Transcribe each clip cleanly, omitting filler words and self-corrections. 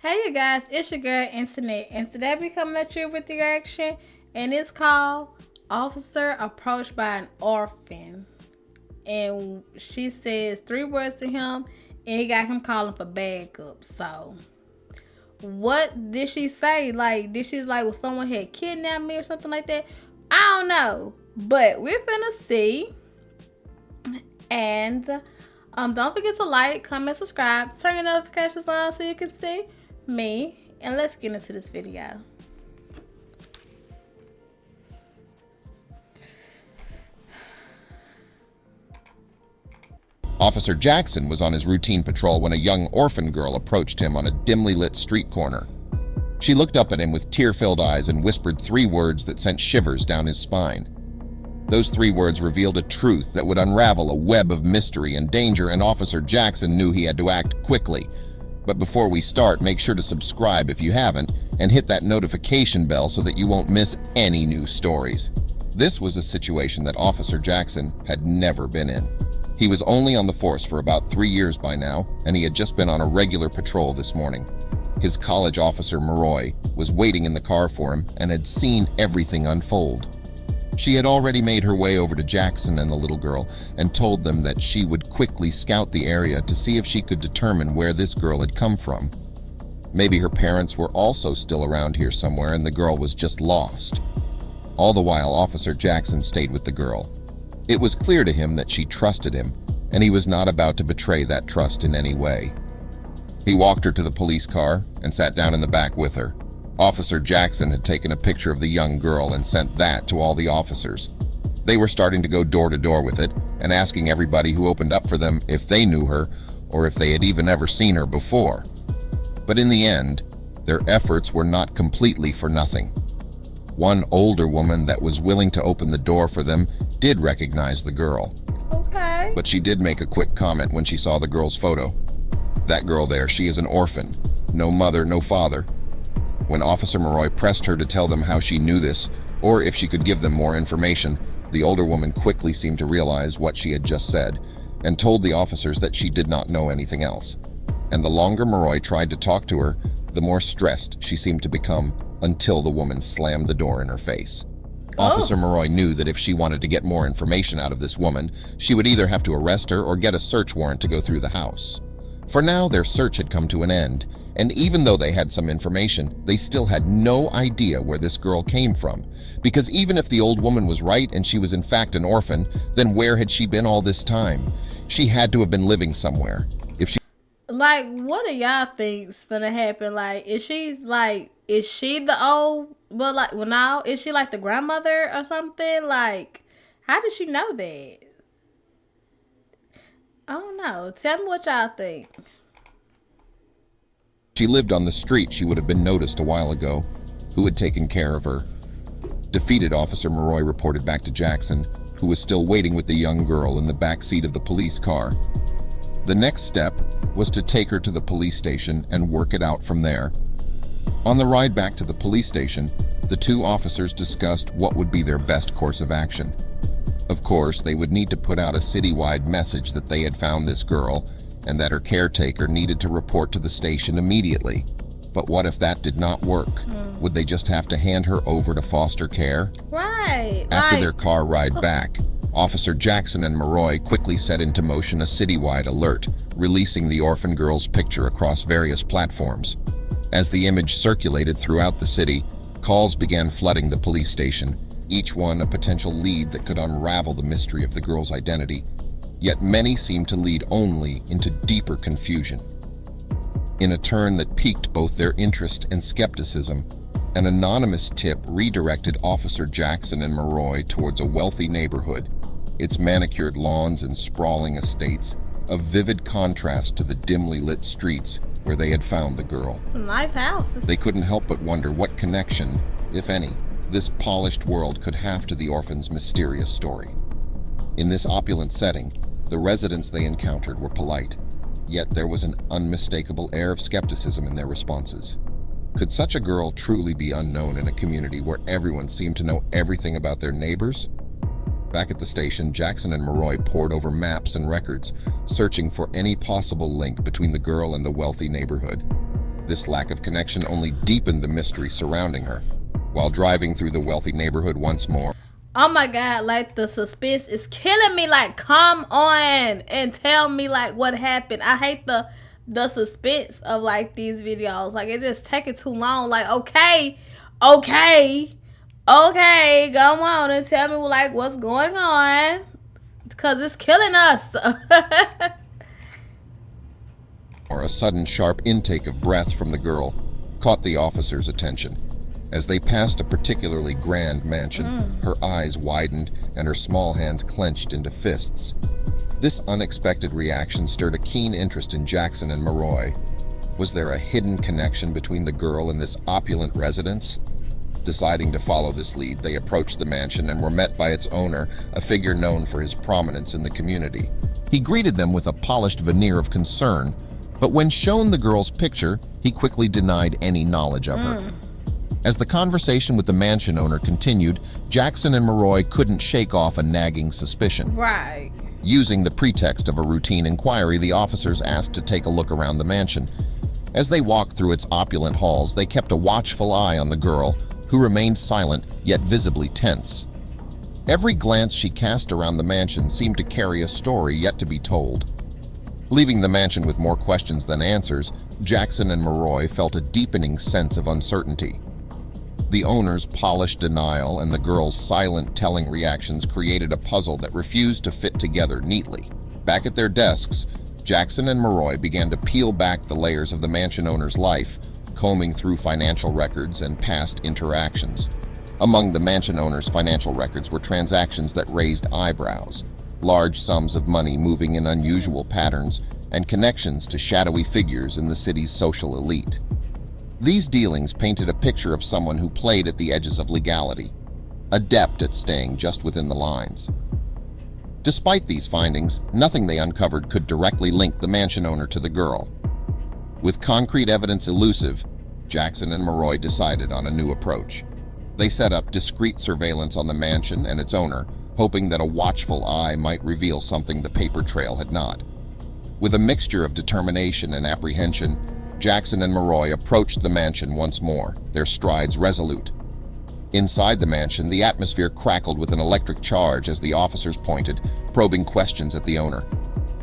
Hey you guys, it's your girl Internet, and today we coming at you with the reaction, and it's called Officer Approached by an Orphan. And she says 3 words to him, and he got him calling for backup. So, what did she say? Like, did she like, well, someone had kidnapped me or something like that? I don't know, but we're finna see. And don't forget to like, comment, subscribe, turn your notifications on so you can see me. And let's get into this video. Officer Jackson was on his routine patrol when a young orphan girl approached him on a dimly lit street corner. She looked up at him with tear-filled eyes and whispered 3 words that sent shivers down his spine. Those 3 words revealed a truth that would unravel a web of mystery and danger, and Officer Jackson knew he had to act quickly. But before we start, make sure to subscribe if you haven't, and hit that notification bell so that you won't miss any new stories. This was a situation that Officer Jackson had never been in. He was only on the force for about 3 years by now, and he had just been on a regular patrol this morning. His college officer, Maroy, was waiting in the car for him and had seen everything unfold. She had already made her way over to Jackson and the little girl and told them that she would quickly scout the area to see if she could determine where this girl had come from. Maybe her parents were also still around here somewhere and the girl was just lost. All the while, Officer Jackson stayed with the girl. It was clear to him that she trusted him, and he was not about to betray that trust in any way. He walked her to the police car and sat down in the back with her. Officer Jackson had taken a picture of the young girl and sent that to all the officers. They were starting to go door to door with it and asking everybody who opened up for them if they knew her or if they had even ever seen her before. But in the end, their efforts were not completely for nothing. One older woman that was willing to open the door for them did recognize the girl. Okay. But she did make a quick comment when she saw the girl's photo. That girl there, she is an orphan. No mother, no father. When Officer Maroy pressed her to tell them how she knew this, or if she could give them more information, the older woman quickly seemed to realize what she had just said, and told the officers that she did not know anything else. And the longer Maroy tried to talk to her, the more stressed she seemed to become, until the woman slammed the door in her face. Officer Maroy knew that if she wanted to get more information out of this woman, she would either have to arrest her or get a search warrant to go through the house. For now, their search had come to an end, and even though they had some information, they still had no idea where this girl came from. Because even if the old woman was right and she was in fact an orphan, then where had she been all this time? She had to have been living somewhere. If she Like, what do y'all think's gonna happen? Like, is she the old, now, is she like the grandmother or something? Like, how did she know that? I don't know. Tell me what y'all think. she lived on the street, she would have been noticed a while ago. Who had taken care of her? Defeated, Officer Maroy reported back to Jackson, who was still waiting with the young girl in the back seat of the police car. The next step was to take her to the police station and work it out from there. On the ride back to the police station, the 2 officers discussed what would be their best course of action. Of course, they would need to put out a citywide message that they had found this girl and that her caretaker needed to report to the station immediately. But what if that did not work? Would they just have to hand her over to foster care? Right. After their car ride back, Officer Jackson and Maroy quickly set into motion a citywide alert, releasing the orphan girl's picture across various platforms. As the image circulated throughout the city, calls began flooding the police station, each one a potential lead that could unravel the mystery of the girl's identity. Yet many seemed to lead only into deeper confusion. In a turn that piqued both their interest and skepticism, an anonymous tip redirected Officer Jackson and Maroy towards a wealthy neighborhood, its manicured lawns and sprawling estates, a vivid contrast to the dimly lit streets where they had found the girl. Some nice houses. They couldn't help but wonder what connection, if any, this polished world could have to the orphan's mysterious story. In this opulent setting, the residents they encountered were polite, yet there was an unmistakable air of skepticism in their responses. Could such a girl truly be unknown in a community where everyone seemed to know everything about their neighbors? Back at the station, Jackson and Maroy pored over maps and records, searching for any possible link between the girl and the wealthy neighborhood. This lack of connection only deepened the mystery surrounding her. While driving through the wealthy neighborhood once more, oh my God, like the suspense is killing me. Like, come on and tell me like what happened. I hate the suspense of like these videos. Like, it just taking too long. Like, okay, go on and tell me like what's going on, because it's killing us. or a sudden sharp intake of breath from the girl caught the officer's attention. As they passed a particularly grand mansion, her eyes widened and her small hands clenched into fists. This unexpected reaction stirred a keen interest in Jackson and Maroy. Was there a hidden connection between the girl and this opulent residence? Deciding to follow this lead, they approached the mansion and were met by its owner, a figure known for his prominence in the community. He greeted them with a polished veneer of concern, but when shown the girl's picture, he quickly denied any knowledge of her. As the conversation with the mansion owner continued, Jackson and Maroy couldn't shake off a nagging suspicion. Right. Using the pretext of a routine inquiry, the officers asked to take a look around the mansion. As they walked through its opulent halls, they kept a watchful eye on the girl, who remained silent yet visibly tense. Every glance she cast around the mansion seemed to carry a story yet to be told. Leaving the mansion with more questions than answers, Jackson and Maroy felt a deepening sense of uncertainty. The owner's polished denial and the girl's silent telling reactions created a puzzle that refused to fit together neatly. Back at their desks, Jackson and Maroy began to peel back the layers of the mansion owner's life, combing through financial records and past interactions. Among the mansion owner's financial records were transactions that raised eyebrows, large sums of money moving in unusual patterns, and connections to shadowy figures in the city's social elite. These dealings painted a picture of someone who played at the edges of legality, adept at staying just within the lines. Despite these findings, nothing they uncovered could directly link the mansion owner to the girl. With concrete evidence elusive, Jackson and Maroy decided on a new approach. They set up discreet surveillance on the mansion and its owner, hoping that a watchful eye might reveal something the paper trail had not. With a mixture of determination and apprehension, Jackson and Maroy approached the mansion once more, their strides resolute. Inside the mansion, the atmosphere crackled with an electric charge as the officers pointed, probing questions at the owner.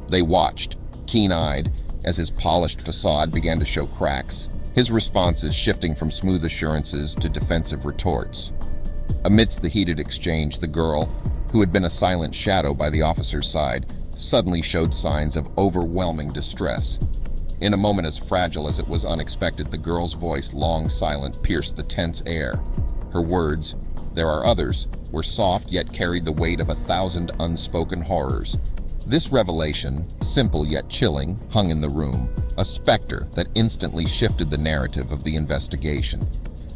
They watched, keen-eyed, as his polished facade began to show cracks, his responses shifting from smooth assurances to defensive retorts. Amidst the heated exchange, the girl, who had been a silent shadow by the officer's side, suddenly showed signs of overwhelming distress. In a moment as fragile as it was unexpected, the girl's voice, long silent, pierced the tense air. Her words, "There are others," were soft yet carried the weight of 1,000 unspoken horrors. This revelation, simple yet chilling, hung in the room, a specter that instantly shifted the narrative of the investigation.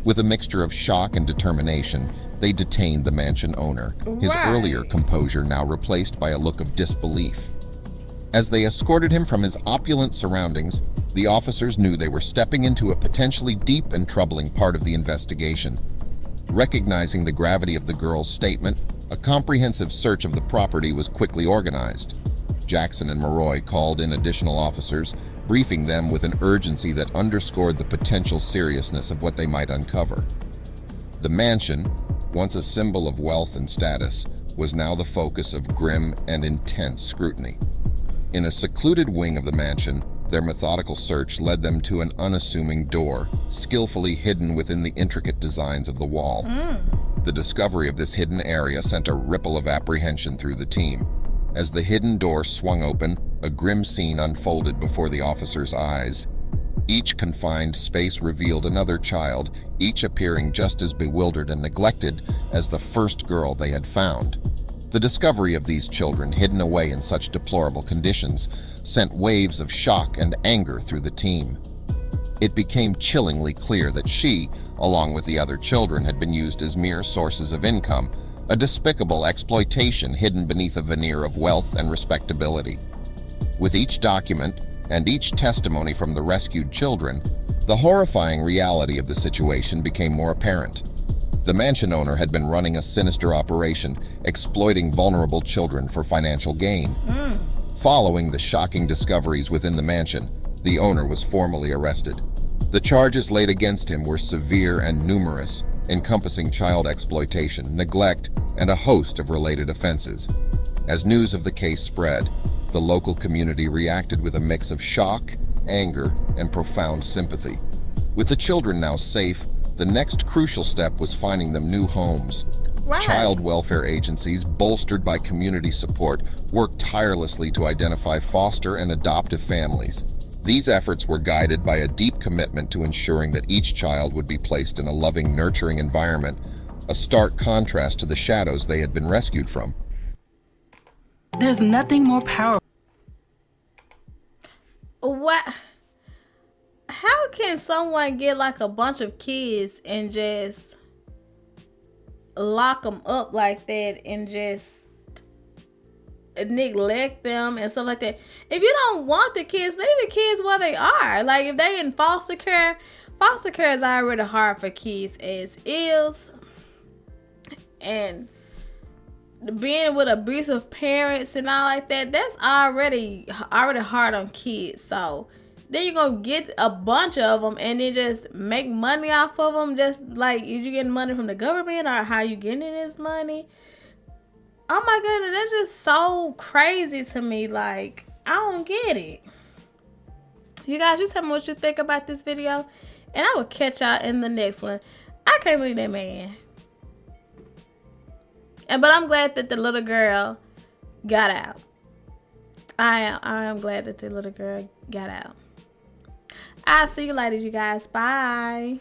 With a mixture of shock and determination, they detained the mansion owner, his earlier composure now replaced by a look of disbelief. As they escorted him from his opulent surroundings, the officers knew they were stepping into a potentially deep and troubling part of the investigation. Recognizing the gravity of the girl's statement, a comprehensive search of the property was quickly organized. Jackson and Maroy called in additional officers, briefing them with an urgency that underscored the potential seriousness of what they might uncover. The mansion, once a symbol of wealth and status, was now the focus of grim and intense scrutiny. In a secluded wing of the mansion, their methodical search led them to an unassuming door, skillfully hidden within the intricate designs of the wall. The discovery of this hidden area sent a ripple of apprehension through the team. As the hidden door swung open, a grim scene unfolded before the officers' eyes. Each confined space revealed another child, each appearing just as bewildered and neglected as the first girl they had found. The discovery of these children, hidden away in such deplorable conditions, sent waves of shock and anger through the team. It became chillingly clear that she, along with the other children, had been used as mere sources of income, a despicable exploitation hidden beneath a veneer of wealth and respectability. With each document and each testimony from the rescued children, the horrifying reality of the situation became more apparent. The mansion owner had been running a sinister operation, exploiting vulnerable children for financial gain. Following the shocking discoveries within the mansion, the owner was formally arrested. The charges laid against him were severe and numerous, encompassing child exploitation, neglect, and a host of related offenses. As news of the case spread, the local community reacted with a mix of shock, anger, and profound sympathy. With the children now safe, the next crucial step was finding them new homes. Right. Child welfare agencies, bolstered by community support, worked tirelessly to identify foster and adoptive families. These efforts were guided by a deep commitment to ensuring that each child would be placed in a loving, nurturing environment, a stark contrast to the shadows they had been rescued from. There's nothing more powerful. What? How can someone get like a bunch of kids and just lock them up like that and just neglect them and stuff like that? If you don't want the kids, leave the kids where they are. Like if they in foster care is already hard for kids as is, and being with abusive parents and all like that, that's already hard on kids. So then you're gonna get a bunch of them and then just make money off of them. Just like, is you getting money from the government or how you getting this money? Oh my goodness, that's just so crazy to me. Like, I don't get it. You guys, you tell me what you think about this video, and I will catch y'all in the next one. I can't believe that man. But I'm glad that the little girl got out. I am glad that the little girl got out. I'll see you later, you guys. Bye.